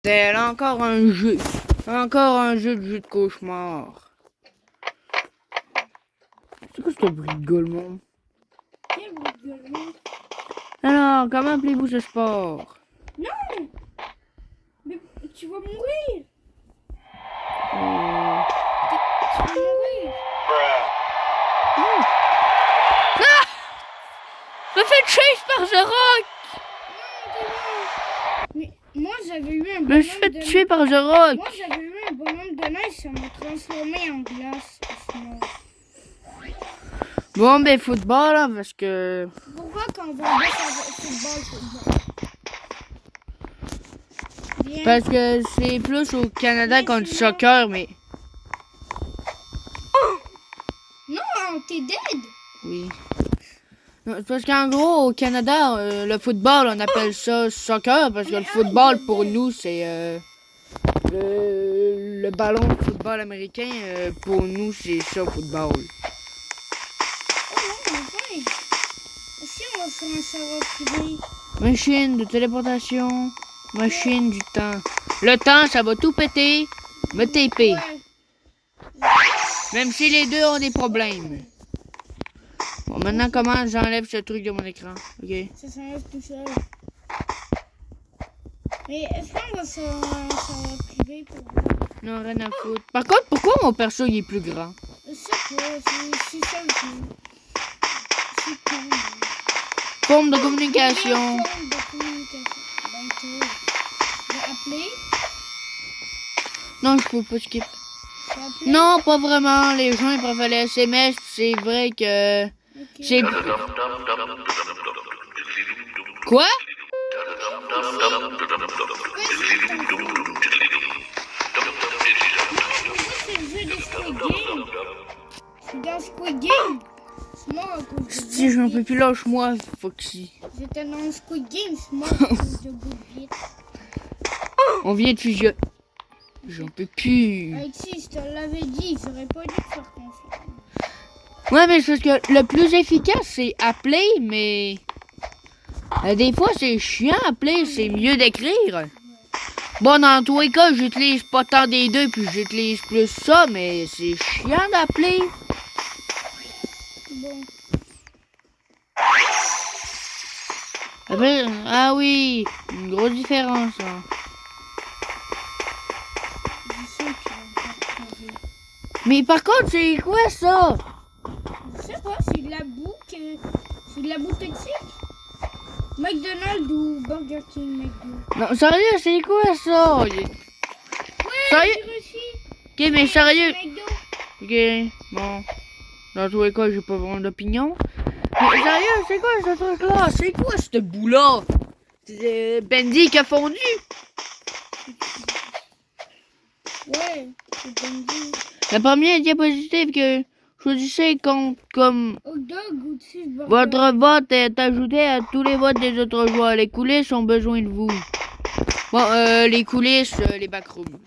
C'est encore un jeu. Encore un jeu de cauchemar. C'est quoi ce bruit de gueulement? Quel bruit de gueulement? Alors, comment appelez-vous ce sport? Non! Mais tu vas mourir! Tu vas mourir! Ah! Ah! Je me fais chase par The Rock! Mais moi j'avais eu un Je me bonhomme suis fait de tuer par The Rock! Moi j'avais eu un bonhomme de neige, ça m'a transformé en glace. à ce moment. Bon, ben, football, là, parce que... Pourquoi quand on va jouer football? Bien. Parce que c'est plus au Canada Mais qu'on dit sinon- soccer, mais... Non, t'es dead! Oui. Non, c'est parce qu'en gros, au Canada, le football, on appelle ça soccer, parce que le football, pour nous, c'est... le ballon de football américain, pour nous, c'est ça, football. Oh non, enfin! Si on va sur un serveur privé. Machine de téléportation, machine du temps. Le temps, ça va tout péter, me taper. Ouais. Même si les deux ont des problèmes. Bon, maintenant, comment j'enlève ce truc de mon écran? Ok. Ça s'enlève tout seul. Mais est-ce qu'on va sur un serveur privé pour voir? Non, rien à foutre. Par contre, pourquoi mon perso, il est plus grand? Je sais pas, c'est ça le truc. C'est con. Forme de communication. Forme de communication. Ben, toi, je vais appeler. Non, je peux pas skip. Je vais appeler. Non, pas vraiment. Les gens, ils préfèrent les SMS. C'est vrai que... Ok. C'est... Quoi? C'est le jeu de Squid Game. Je suis dans Squid Game. C'est mort à cause de Si j'en peux plus, lâche-moi, Foxy. J'étais dans Squid Game, c'est mort à cause de Goodbeat. On vient de fusionner. J'en peux plus. Alexis, je te l'avais dit, j'aurais pas dû te faire confiance. Ouais, mais c'est parce que le plus efficace, c'est appeler, mais... des fois, c'est chiant appeler, c'est mieux d'écrire. Bon, dans tous les cas, j'utilise pas tant des deux, puis j'utilise plus ça, mais c'est chiant d'appeler. Bon, Après, ah oui, une grosse différence, hein. je sais que tu vas me faire crever. Mais par contre, c'est quoi ça? Je sais pas, c'est de la boue c'est de la boue toxique. McDonald's ou Burger King McDo. Non, sérieux, c'est quoi ça? Ouais, Sérieux? j'ai réussi. Ok, mais sérieux. McDo. Ok, bon. Dans tous les cas, j'ai pas vraiment d'opinion. Mais sérieux, c'est quoi ce truc-là? C'est quoi cette boue-là? C'est Bendy qui a fondu? Ouais, c'est Bendy. La première diapositive que choisissez comme Hot dog ou cheeseburger. votre vote est ajouté à tous les votes des autres joueurs. Les coulisses ont besoin de vous. Bon, les coulisses, les backrooms.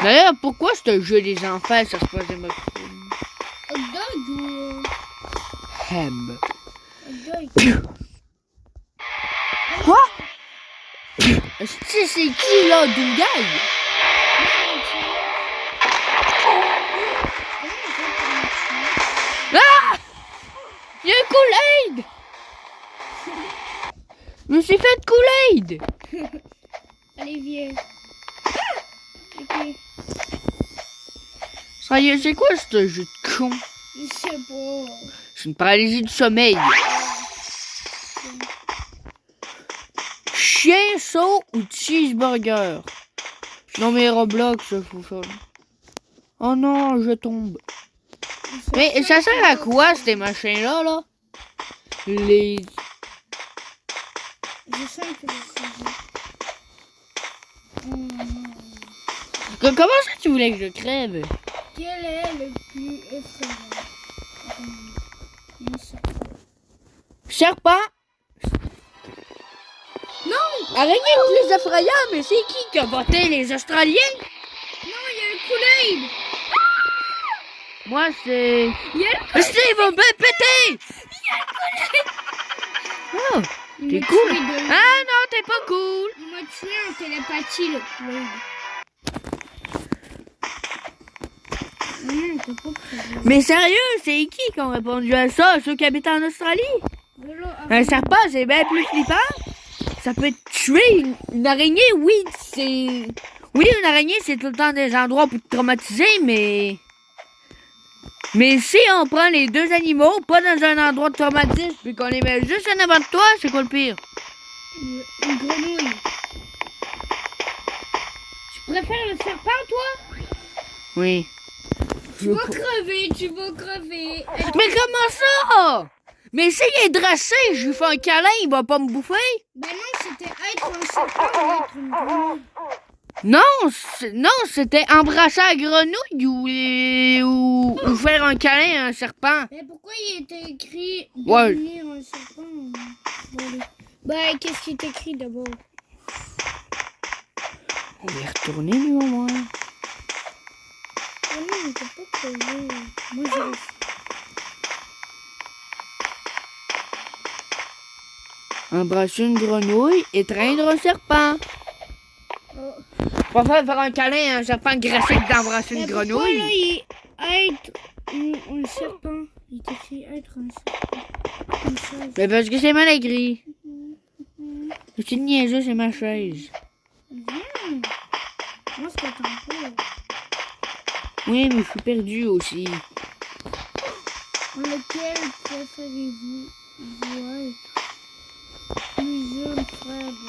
D'ailleurs, pourquoi ce jeu des enfants, ça se passe des backrooms? Hot dog ou Hem. hot dog. Quoi? Est-ce que c'est qui là, Dougay? Ah! Il y a un Kool-Aid! Je me suis fait Kool-Aid! Allez, viens. Ok, Sérieux, c'est quoi ce jeu de con? je sais pas. C'est une paralysie du sommeil. Chien, saut ou cheeseburger? Non mais Roblox, ça fout ça. Oh non, je tombe. Mais ça sert à quoi ces machins-là, là? Les... Je sens que je sais. Comment ça tu voulais que je crève? Quel est le plus effrayant? Serpent? Non! Araignée plus effrayant, mais c'est qui a voté, les Australiens? Non, il y a le Kool-Aid! Moi, c'est... Il y a le Steve va me péter! Oh, t'es cool. Ah non, t'es pas télépathie, le Quaid. Non, t'as pas prévu. Mais sérieux, c'est qui ont répondu à ça? Ceux qui habitent en Australie? Un serpent, c'est bien plus flippant. Ça peut tuer une araignée, oui, c'est... Oui, une araignée, c'est tout le temps des endroits pour te traumatiser, mais... Mais si on prend les deux animaux, pas dans un endroit de traumatisme, puis qu'on les met juste en avant de toi, c'est quoi le pire? Une grenouille. Tu préfères le serpent, toi? Oui. Tu vas crever. Mais comment ça? Mais s'il est dressé, je lui fais un câlin, il va pas me bouffer? Ben non, c'était être un serpent ou être une grenouille. Non, c'était embrasser la grenouille ou faire un câlin à un serpent. Mais pourquoi il était écrit Ouais. devenir un serpent? Ben, qu'est-ce qui est écrit d'abord? On va y retourner, lui, au moins. Ah non, il était pas crevé. Moi, j'ai... Embrasser une grenouille, étreindre un serpent. Oh. On va faire un câlin à un serpent grassé que d'embrasser une Mais pourquoi, grenouille. là, il être un serpent? Il est écrit être un serpent. Une chaise. Mais parce que c'est mal écrit. C'est une niaiseux, c'est ma chaise. Viens. Moi, je t'attends pas. Oui, mais je suis perdu aussi. Lequel préférez-vous être? Plus jeune frère de...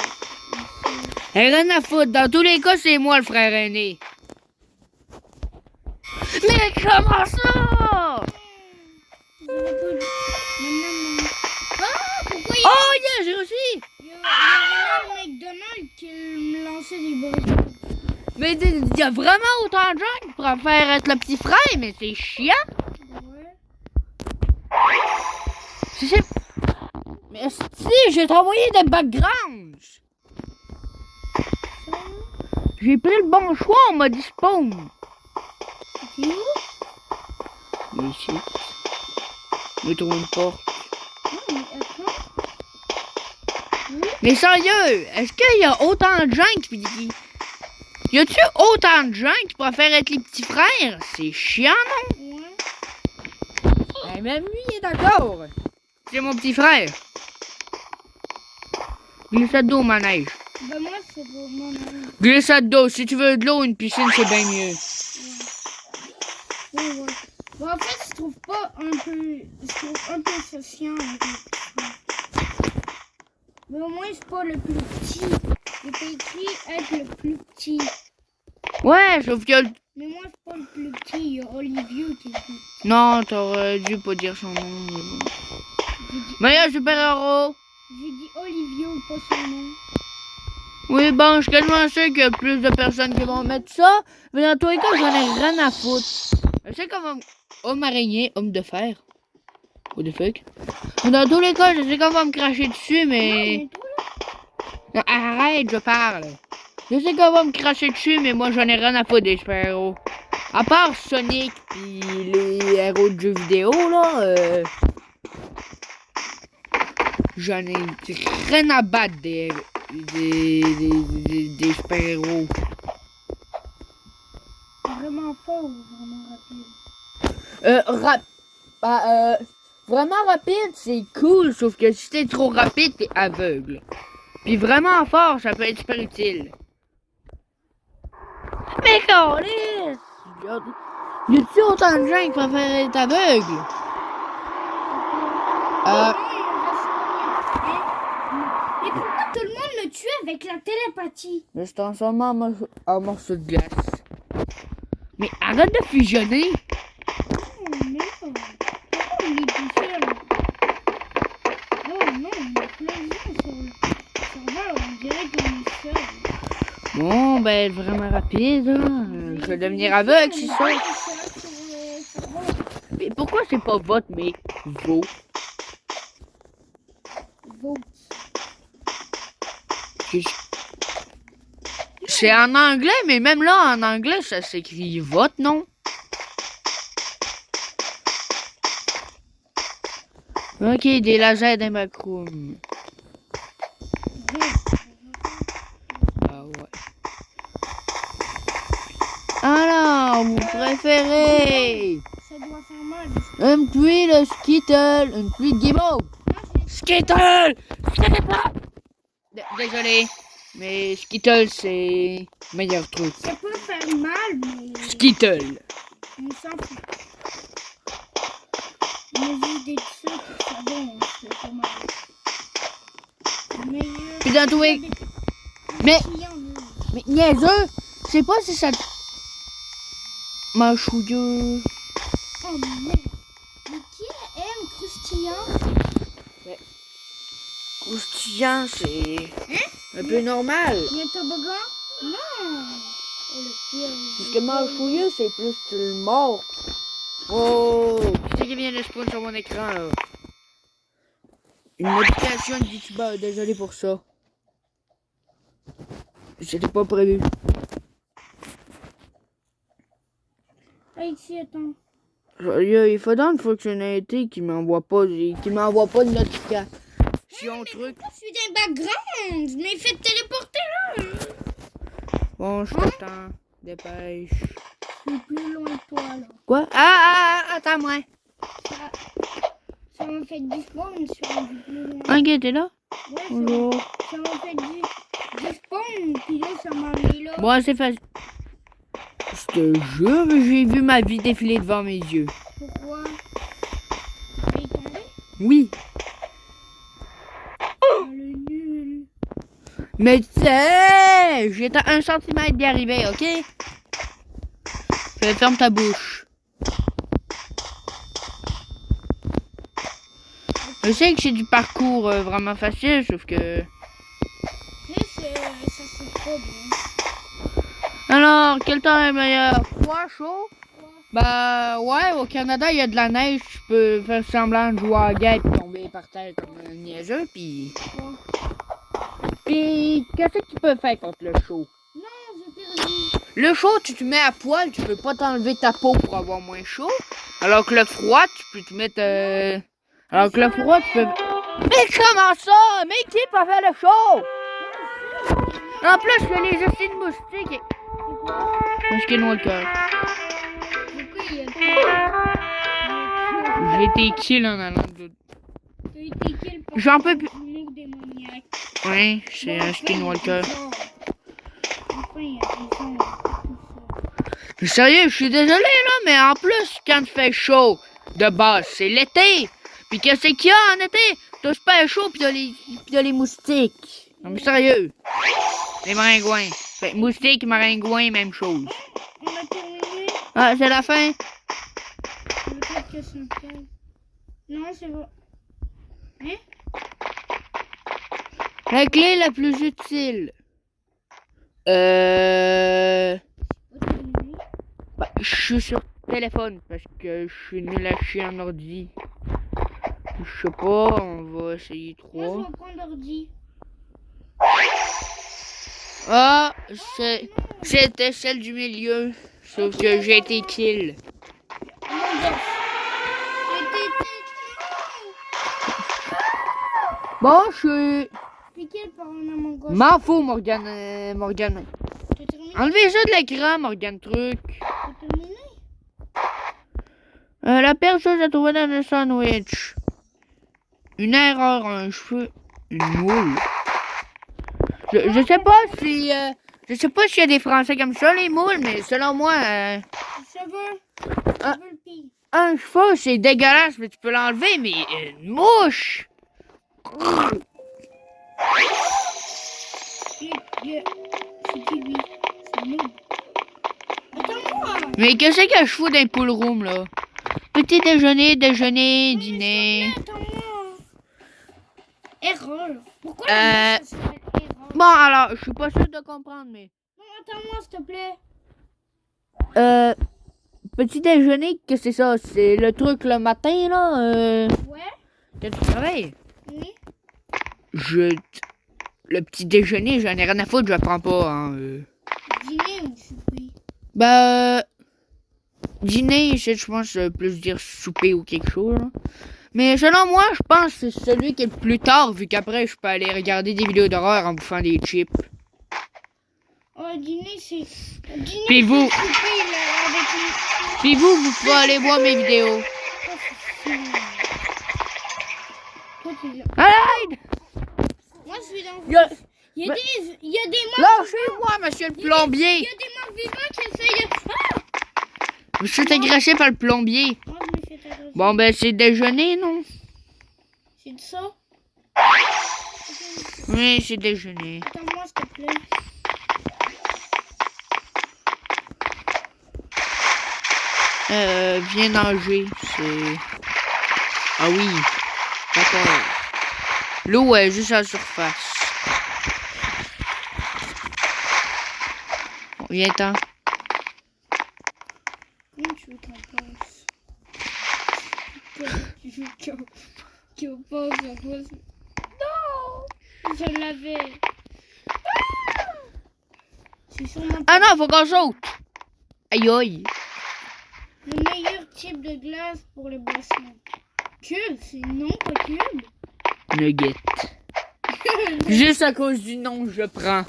Rien à foutre. Dans tous les cas, c'est moi le frère aîné. Mais comment ça? Ah, pourquoi il y a... Oh, yeah, j'ai réussi. Il y a Ronald McDonald qui me lançait des burgers. Mais il y a vraiment autant de gens qui préfèrent être le petit frère, mais c'est chiant. Ouais. C'est... Mais si, j'ai envoyé des backgrounds. J'ai pris le bon choix, on m'a dit spawn. C'est où? Mais ici. Je trouve une porte. Non, mais attends. Mais sérieux, est-ce qu'il y a autant de gens qui... Y a-tu autant de gens qui préfèrent être les petits frères? C'est chiant, non? Ouais. Même lui, il est d'accord. C'est mon petit frère. Glissade d'eau, manège. Ben moi, c'est pour mon ami. Glissade d'eau, si tu veux de l'eau, une piscine, c'est bien mieux. Ouais, ouais. Bon, en fait, je trouve pas un peu... Je trouve un peu ça chiant avec le petit frère. Mais au moins, c'est pas le plus petit. Il est écrit être le plus petit. Ouais, sauf que... Mais moi, c'est pas le plus petit. Il y a Olivier qui est le plus petit. Non, t'aurais dû pas dire son nom. Mais bon. J'ai dit, Meilleur super-héros. j'ai dit Olivier ou pas son nom. Oui, bon, je suis quasiment sûr qu'il y a plus de personnes qui vont mettre ça. Mais dans tous les cas, j'en ai rien à foutre. Je sais comment... Homme araignée, homme de fer. What the fuck? Mais dans tous les cas, je sais qu'on va me cracher dessus, mais... Non, arrête, je parle. Je sais qu'on va me cracher dessus, mais moi, j'en ai rien à foutre des super-héros. À part Sonic pis les héros de jeux vidéo, là, j'en ai rien à battre des super-héros. Vraiment fort ou vraiment rapide? Vraiment rapide, c'est cool, sauf que si t'es trop rapide, t'es aveugle. Puis vraiment fort, ça peut être super utile. Mais câlisse! Y a-tu autant de gens qui préfèrent être aveugles? Mais pourquoi tout le monde le tue avec la télépathie? Mais c'est en seulement un morceau de glace. Mais arrête de fusionner! Oh non! Pourquoi on est tout seul? Oh non, il y a plein de gens sur le serveur, on dirait qu'on est seul. Bon, ben, vraiment rapide, hein. Je vais devenir aveugle, c'est ça. Mais pourquoi c'est pas vote, mais vos? C'est en anglais, mais même là, en anglais, ça s'écrit vote, non? Ok, des lasers des macrooms. Ah ouais. mon préféré. Ça doit faire mal. Une pluie de Skittle. Une pluie de Game-O. Skittle! Skittle! Désolé, mais Skittle, c'est meilleur truc. Ça peut faire mal, mais Skittle. on s'en fout. Mais j'ai des trucs qui sont bons, c'est pas mal. Mais Puis dans tous les... Mais, mais niaiseux, je sais pas si ça... Mâchouilleux. Oh merde. Mais qui aime croustillant? Croustillant, c'est un peu normal. Il y a un toboggan? Non. Oh, le pire. Parce que mâchouilleux, c'est plus le mort. Oh, qui c'est qui vient de spawn sur mon écran, là? Une notification de YouTuber, désolé pour ça. C'était pas prévu. Ah, ici, attends. Il faut dans une fonctionnalité qui m'envoie pas de notification truc. Je suis d'un background. Mais faites téléporter là. Bon, je t'attends. Dépêche. Je suis plus loin que toi là. Quoi? Attends-moi. Ça m'a fait du spawn, je suis rendu plus loin. Ok, t'es là? Ouais, Bonjour. ça m'a fait du spawn, puis là, ça m'a mis là. Bon, c'est facile. Je te jure, j'ai vu ma vie défiler devant mes yeux. Pourquoi? Tu es tombé? Oui. Oh, le nul. Mais tu sais, j'étais à 1 centimètre d'y arriver, ok? Ferme ta bouche. Je sais que c'est du parcours vraiment facile, sauf que... Tu sais, ça se fait pas bien. Alors, quel temps est meilleur? Froid, chaud? Bah ouais, au Canada, il y a de la neige, tu peux faire semblant de jouer à la guêpe et tomber par terre comme un niaiseux, puis... Puis, qu'est-ce que tu peux faire contre le chaud? Non, j'ai perdu. Le chaud, tu te mets à poil, tu peux pas t'enlever ta peau pour avoir moins chaud. Alors que le froid, tu peux te mettre... Alors que le froid, tu peux... Mais comment ça? Mais qui peut faire le chaud? En plus, il y a les essais de moustiques. Un skinwalker. Pourquoi il y a J'ai été kill en allant de... T'as été kill par J'en peux plus. mot démoniaque. Ouais, c'est un skinwalker. Enfin, il y a des gens. Sérieux, je suis désolé là, mais en plus, quand il fait chaud, de base, c'est l'été. Puis qu'est-ce qu'il y a en été? T'as super chaud pis t'as les moustiques. Non mais sérieux. Les maringouins. Fait, moustiques, maringouins, même chose. On a terminé. Ah, c'est la fin? Peut-être que c'est un fait. Non, c'est vrai. Hein? La clé la plus utile. Bah, je suis sur téléphone parce que je suis nul à chier en ordi. Je sais pas, on va essayer Moi, 3. je vais prendre l'ordi. Ah, c'était celle du milieu. Sauf que j'ai été kill. Mon Dieu. Bon, je suis... T'es kill par un amant gauche. M'en fous, Morgane. T'as terminé? Enlevez ça de l'écran, Morgane Truc. T'as terminé? La perceuse a trouvé dans le sandwich. Une erreur, un cheveu, une moule. Je sais pas si... je sais pas s'il y a des Français comme ça, les moules, mais selon moi... Ça va? Ah. Ça va le pire. un cheveu, c'est dégueulasse, mais tu peux l'enlever, mais une mouche... C'est qui lui? C'est nous. Attends-moi! Mais qu'est-ce que je fous dans les pool room, là? Petit déjeuner, dîner... Attends-moi! Erreur. Pourquoi Euh, ça s'appelle erreur? Bon, alors, je suis pas sûr de comprendre, mais... Non, attends-moi, s'il te plaît. Petit déjeuner, qu'est-ce que c'est ça? C'est le truc le matin, là, Ouais? quand tu travailles? Oui? Le petit déjeuner, j'en ai rien à foutre, je le prends pas, hein. Dîner ou souper? Bah... Dîner, je pense, plus dire souper ou quelque chose, là. Mais selon moi, je pense que c'est celui qui est le plus tard, vu qu'après, je peux aller regarder des vidéos d'horreur en bouffant des chips. Oh, dîner, c'est... Dîner, Puis vous, c'est souper, là, avec les... puis vous pouvez aller voir mes vidéos. Oh, c'est chiant. Toi, tu viens. Aide! Moi, je suis dans... Il y a- Il y a des morts. Lâchez-moi, monsieur le Il plombier. y a des morts vivants qui essayent de... Ah! Je suis agressé par le plombier. Moi, je me fais agresser. Bon, ben, c'est déjeuner, non? C'est de ça? Oui, c'est déjeuner. Attends-moi, s'il te plaît. Viens nager, c'est... Ah oui, d'accord. L'eau est juste à la surface. Bon, viens-t'en. Comment tu veux qu'on passe? Tu veux qu'on passe à cause... Non! Je l'avais. Ah! C'est sûrement Ah non, faut qu'on saute. Aïe aïe. le meilleur type de glace pour les boissons. Cube, c'est non pas cube. Nugget. Juste à cause du nom, je prends.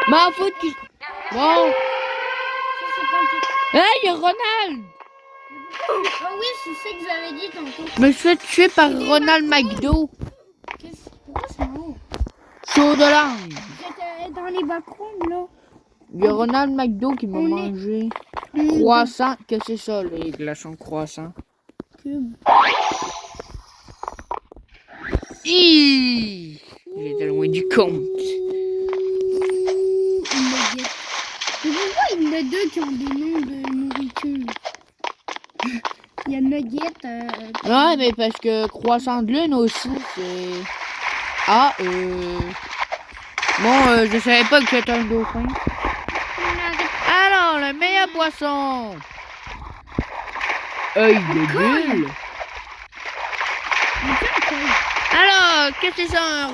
M'en fous qui... Bon. Ça, c'est quand tu... Hey, y a Ronald. Ah oui, c'est ça que j'avais dit tantôt. Je me suis fait tuer par Ronald McDo. Pourquoi c'est mort? Chaud de langue. J'étais dans les backrooms, là. Il y a Ronald McDo qui m'a On est- mangé. Croissant, que c'est ça, les glaçons croissants? Cube. Hi! J'étais loin du compte. Nugget. Mais pourquoi il y en a deux qui ont des noms de nourriture? Il y a Nugget. Ouais, mais parce que croissant de lune aussi, c'est... Ah, Bon, je savais pas que c'était un dauphin. Alors, le meilleur poisson. Œil de bulle. Alors, qu'est-ce que c'est ça,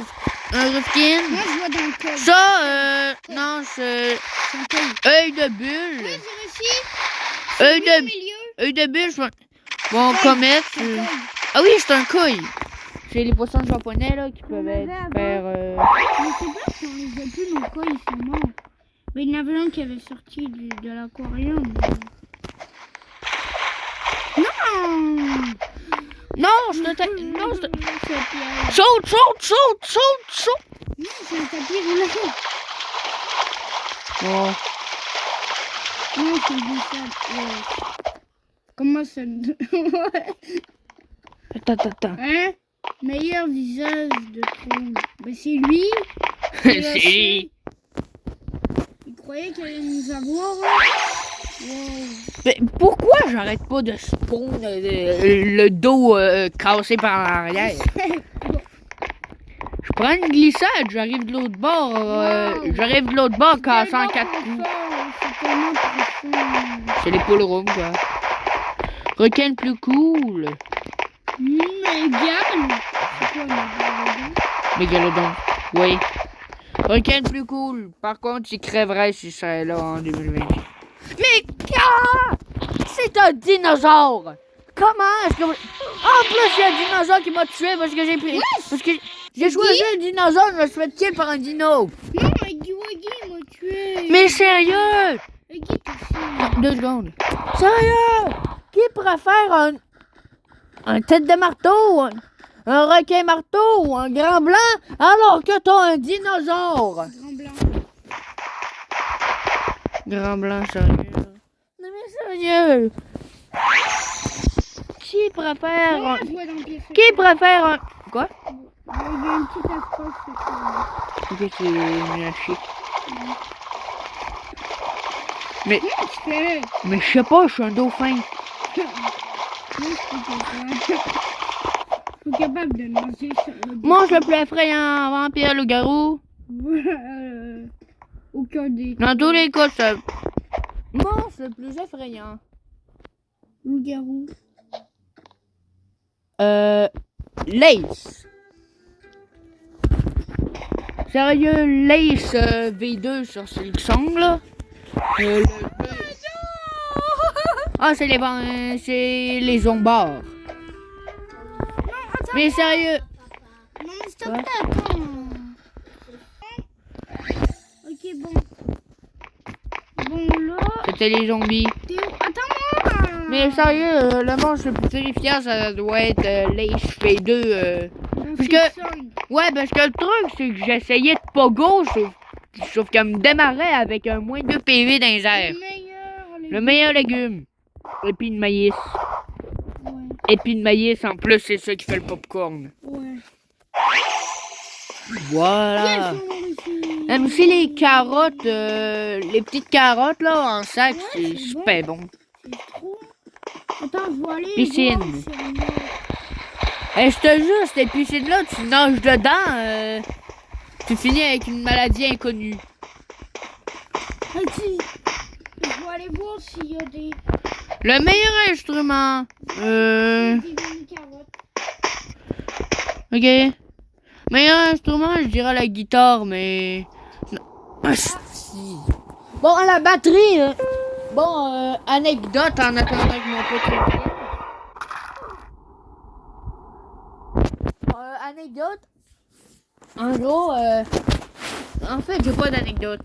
un rifkin? Moi, je vois dans le code. Ça, non, c'est C'est un code. œil de bulle. Oui, c'est réussi. Œil Au de, milieu. œil de bulle, je... Bon, comète. C'est un code. Ah oui, c'est un koi. C'est les poissons japonais, là, qui peuvent On être avait super... Mais c'est pas si on les a plus, nos coins, ils sont morts. Mais il y en avait un qui avait sorti de l'aquarium. Non! Non, je te... Non, je te... C'est un piège. Saute, saute, saute, saute, saute. Non, c'est un tapis roulant. Bon. Non, c'est du sable. Ouais. Comment ça... Ouais. Attends. Hein? Meilleur visage de trône. Ben c'est lui. C'est... Il croyait qu'il allait nous avoir. Hein? Wow. Mais pourquoi j'arrête pas de spawn le dos cassé par l'arrière? Je prends une glissade, j'arrive de l'autre bord. J'arrive de l'autre bord cassant 4 coups. C'est tellement profond. C'est les poules rouges, quoi. Requin plus cool. Mégane. C'est quoi Mégane? Mégalodon. Oui. Requin plus cool. Par contre, il crèverait si ça est là en 2020. Mais c'est un dinosaure. Comment est-ce que... En plus, il y a un dinosaure qui m'a tué parce que j'ai pris... Parce que j'ai choisi un dinosaure, je me suis fait tuer par un dino. Non, Guy m'a tué. Mais sérieux? Guy t'a fait. 2 secondes. Sérieux? Qui préfère un tête de marteau, un requin marteau ou un grand blanc alors que t'as un dinosaure? Grand blanc. Grand blanc, sérieux? Non mais sérieux? Qui préfère Moi, un... je vois dans le pied. Qui préfère un... Quoi? Il y a un petit espace. Ok, c'est une chic. Mais Qu'est-ce que tu fais? je sais pas, je suis un dauphin. Moi, je suis capable de manger sur le Mange le plus effrayant, vampire, loup-garou. Aucun des Dans tous les cas, ça... Mange le plus effrayant. loup-garou. Lace. Sérieux, Lace V2 sur Silksong, là. Ah, c'est les zombards. Mais sérieux. Non, mais s'il te plaît, attends. bon. Bon, là... C'était les zombies. Théo, attends-moi. Mais sérieux, le monstre le plus terrifiant, ça doit être l'HP2. Parce que... Ouais, parce que le truc, c'est que j'essayais de pogo, sauf qu'elle me démarrait avec un moins 2 PV dans les airs. Le meilleur légume. Épi de maïs. Ouais. Épi de maïs, en plus, c'est ça qui fait le popcorn. Ouais. Voilà. Même si les carottes, les petites carottes là en sac, Ouais, c'est c'est super bon. C'est trop. Attends, je vais aller. Piscine. Voir si on a- Eh, je te jure, cette piscine-là, tu nages dedans, tu finis avec une maladie inconnue. Je vais aller voir s'il y a des Le meilleur instrument. mini-carottes. Ok. Meilleur instrument, je dirais la guitare, mais... Non. Asti. Bon, la batterie, bon, anecdote en attendant que mon pote revienne. Anecdote. En gros, en fait, j'ai pas d'anecdote.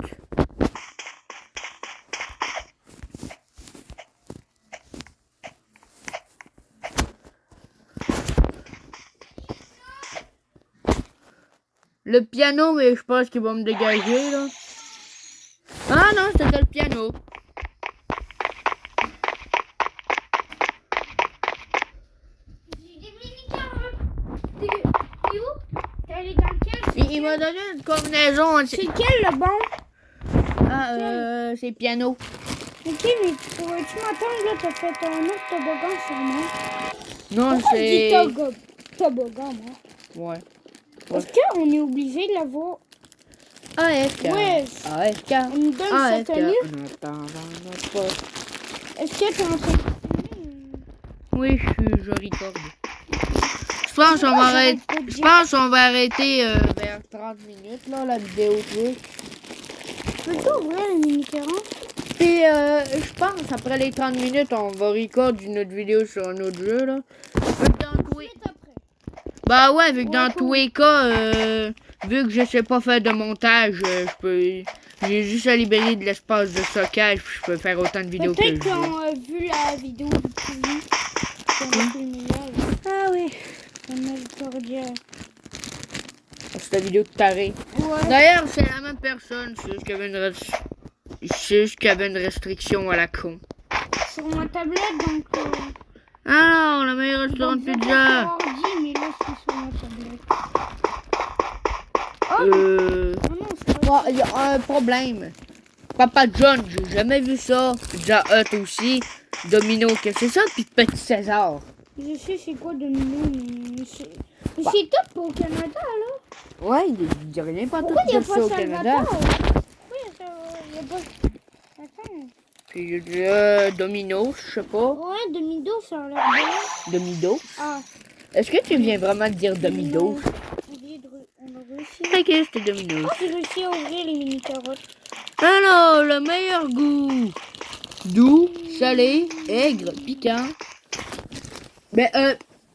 Le piano, mais je pense qu'il va me dégager, là. Ah non, c'était le piano. J'ai des mini-carottes. T'es où? T'es allé dans quel? Il m'a donné une combinaison. C'est quel le bon? Ah, c'est piano. Ok, mais pourrais-tu m'attendre là? T'as fait un autre toboggan sur moi. Non, Pourquoi c'est... je dis toboggan, moi? Ouais. Est-ce qu'on est obligé de l'avoir? AFK. Ouais. AFK. On nous donne sa AFK. tenue? Attends, Est-ce que t'es en train de... oui, je recorde. Je pense qu'on va arrêter vers 30 minutes, là, la vidéo Twitch. Peux-tu ouvrir les mini-carottes? Puis, je pense, après les 30 minutes, on va record une autre vidéo sur un autre jeu, là. Bah ouais, vu que dans tous les cas, vu que je sais pas faire de montage, j'ai juste à libérer de l'espace de stockage, puis je peux faire autant de vidéos que je veux. Peut-être qu'on a vu la vidéo du Pouvi. Ah oui. Cette vidéo de taré. Ouais. D'ailleurs, c'est la même personne, c'est juste qu'il y avait une restriction à la con. Sur ma tablette, donc... Alors, le meilleur restaurant de pizza. Ordi, mais là, c'est sur ma tablette. Oh non, c'est bon, il y a un problème. Papa John, j'ai jamais vu ça. Pizza Hut aussi. Domino, qu'est-ce que c'est ça? Puis Petit César. Je sais c'est quoi Domino, mais c'est tout pour le Canada, là. Ouais, il n'y a rien pas tout Pourquoi il n'y a de ça pas au Canada. Salvador? Pourquoi il n'y a pas... Attends. Puis Domino, je sais pas. Ouais, Domido, ça a l'air bien. Domido. Ah. Est-ce que tu viens vraiment de dire Domido? On a réussi. Ok, c'était Domino. Oh, j'ai réussi à ouvrir les mini-carottes. Alors, le meilleur goût. Doux, salé, aigre, piquant. Mais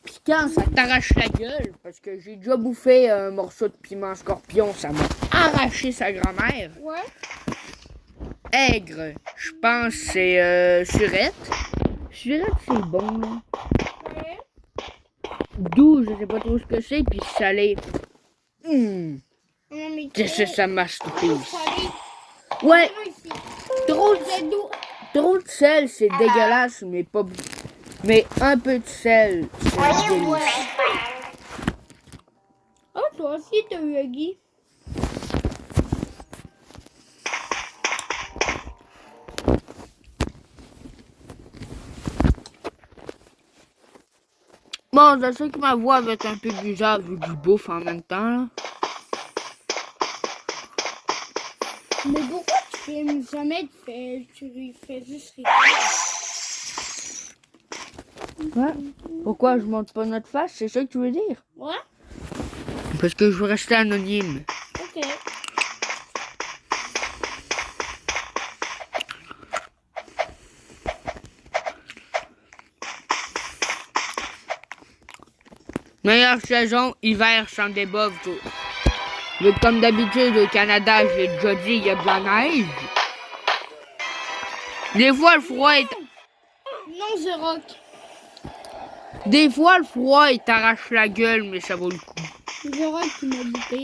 piquant, ça t'arrache la gueule. Parce que j'ai déjà bouffé un morceau de piment scorpion. Ça m'a arraché sa grand-mère. Ouais. Aigre, je pense c'est surette. Surette, c'est bon, là. Ouais. Doux, je sais pas trop ce que c'est. Puis salé. Non, mais Qu'est-ce que ça masterpiece. salé. Ouais, Ici. trop C'est doux. trop de sel, c'est dégueulasse, mais pas... Mais un peu de sel, c'est délice. Oh, toi aussi, t'as eu Agui. Bon, je sais que ma voix va être un peu bizarre vu que je bouffe en même temps, là. Mais pourquoi tu filmes jamais tu fais juste rire? Ouais. Pourquoi je montre pas notre face, c'est ça que tu veux dire? Ouais? Parce que je veux rester anonyme. Ok. Meilleure saison, hiver sans débat. Mais comme d'habitude, au Canada, je l'ai déjà dit, il y a de la neige. Des fois, le froid est... Non, The Rock. Des fois, le froid, il t'arrache la gueule, mais ça vaut le coup. The Rock qui m'a buté.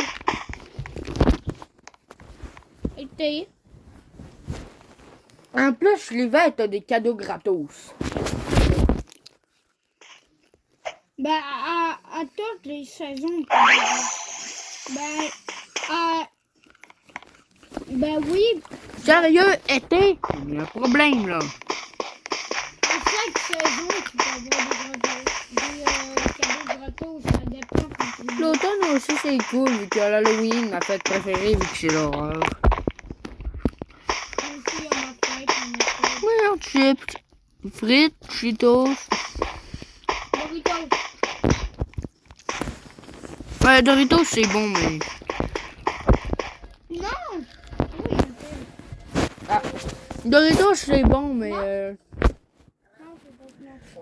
Et En plus, l'hiver, t'as des cadeaux gratos. ben, à toutes les saisons. Ben oui, Sérieux, été, il y a un problème, là. à chaque saison, tu peux avoir des cadeaux gratos. Ça dépend quand tu veux. L'automne aussi, c'est cool, vu que l'Halloween, ma fête préférée, vu que c'est l'horreur. Aussi, à ma fête, on est fait. Oui, en chips, frites, Cheetos. Doritos. Ouais, Doritos, c'est bon, mais... Non! Oui, Doritos, c'est bon, mais... non, c'est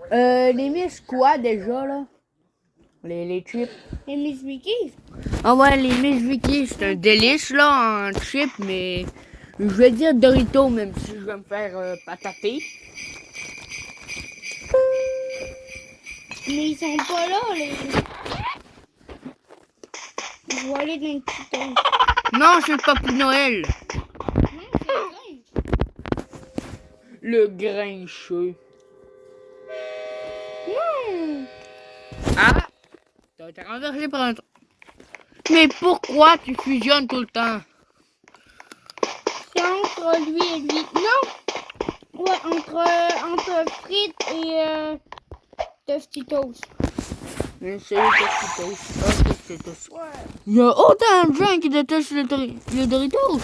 pas les Miss quoi, déjà, là? Les chips. Les Miss Mickey. Ah ouais, les Miss Vicky, c'est un délice, là, en chips, mais... Je vais dire Doritos, même si je vais me faire patater. Mais ils sont pas là, les. Je vais aller dans le petit temps. Non, c'est le Papy Noël. Non, c'est vrai. Le grincheux. Non! Ah! T'as été renversé par un truc. Mais pourquoi tu fusionnes tout le temps? C'est entre lui et lui. Non! Ouais, entre frites et Tostitos. C'est les Tostitos. Ah, Tostitos. Ouais. Il y a autant de gens qui détestent les Doritos.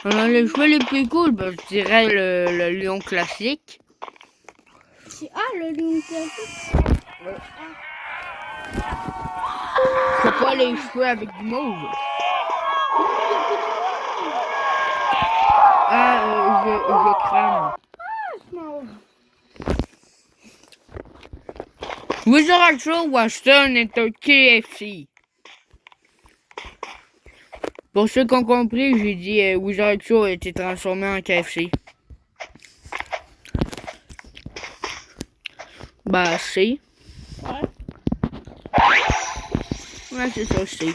Alors, les cheveux les plus cool, ben, je dirais le lion classique. Le lion classique. C'est pas les cheveux avec du mauve. Ah, je crame. Non. Wizard Show Washington est un KFC. Pour ceux qui ont compris, j'ai dit Wizard Show a été transformé en KFC. Bah, c'est. Ouais. Ouais, c'est ça, c'est.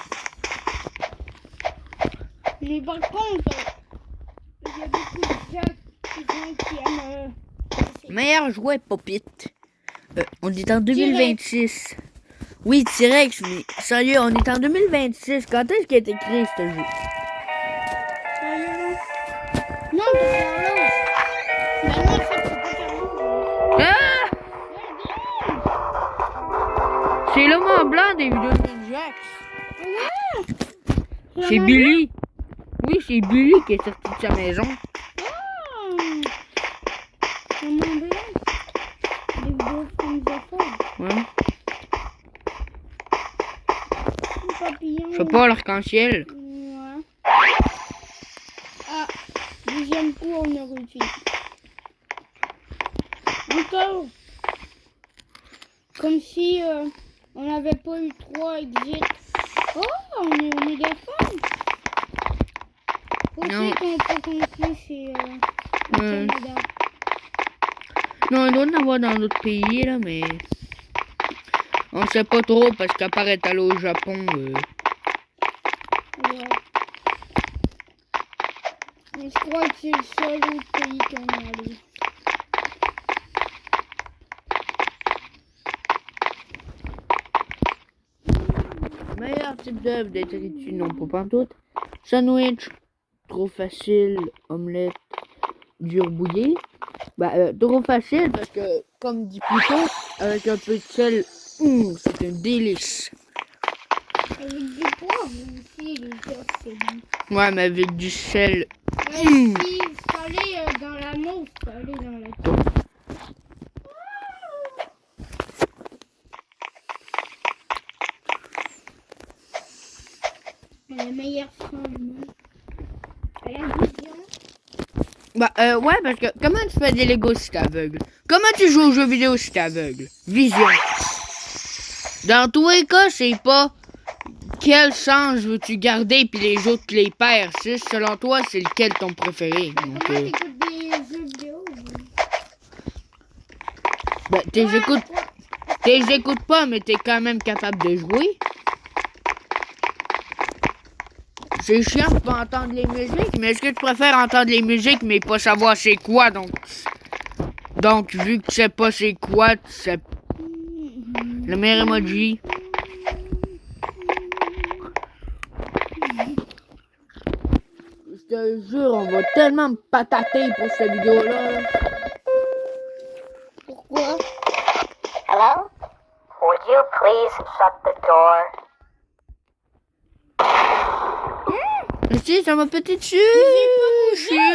Mais par contre, il y a beaucoup de gens qui aiment. Meilleur jouet Popit. On est en 2026. Oui, T-Rex, mais sérieux, on est en 2026. Quand est-ce qu'il a été créé ce jeu? Non, c'est Carlos. Maintenant, c'est pas Carlos. Ah! C'est l'homme en blanc des vidéos de Ninjax. Ouais. C'est Billy. Oui, c'est Billy qui est sorti de sa maison. C'est mon blanc. Les vidéos comme ça. Ouais. Papillon. Je sais pas, l'arc-en-ciel. Ouais. Ah, deuxième coup, on a réussi. Encore. Comme si on n'avait pas eu 3 exits. Oh, on est au mégaphone. Pour Non. ceux qui n'ont pas compris, c'est au Canada. Non, il doit y en avoir dans d'autres pays, là, mais... On sait pas trop, parce qu'à part être allé au Japon... Ouais. Mais je crois que c'est le seul autre pays qu'on est allé. Meilleur type d'œuvre d'être non pas pantoute. Sandwich, trop facile, omelette, dur bouillé. Bah, trop facile parce que, comme dit plus tôt, avec un peu de sel, c'est un délice. Avec du poivre aussi, les gars, c'est bon. Ouais, mais avec du sel. Si il fallait dans la mousse, il fallait dans la tête. Le meilleur changement. La vision. Bah, ouais, parce que comment tu fais des Legos si t'es aveugle? Comment tu joues aux jeux vidéo si t'es aveugle? Vision. Dans tous les cas, c'est pas quel change veux-tu garder puis les autres tu les perds. C'est selon toi, c'est lequel ton préféré. Donc, Comment t'écoutes des jeux vidéo? ben, t'es écoutes pas, mais t'es quand même capable de jouer. C'est chiant de pas entendre les musiques, mais est-ce que tu préfères entendre les musiques mais pas savoir c'est quoi? Donc vu que tu sais pas c'est quoi, tu sais... Le meilleur emoji. Je te jure, on va tellement me patater pour cette vidéo-là. Pourquoi? Hello? Would you please shut the door? Si, ça m'a pété dessus.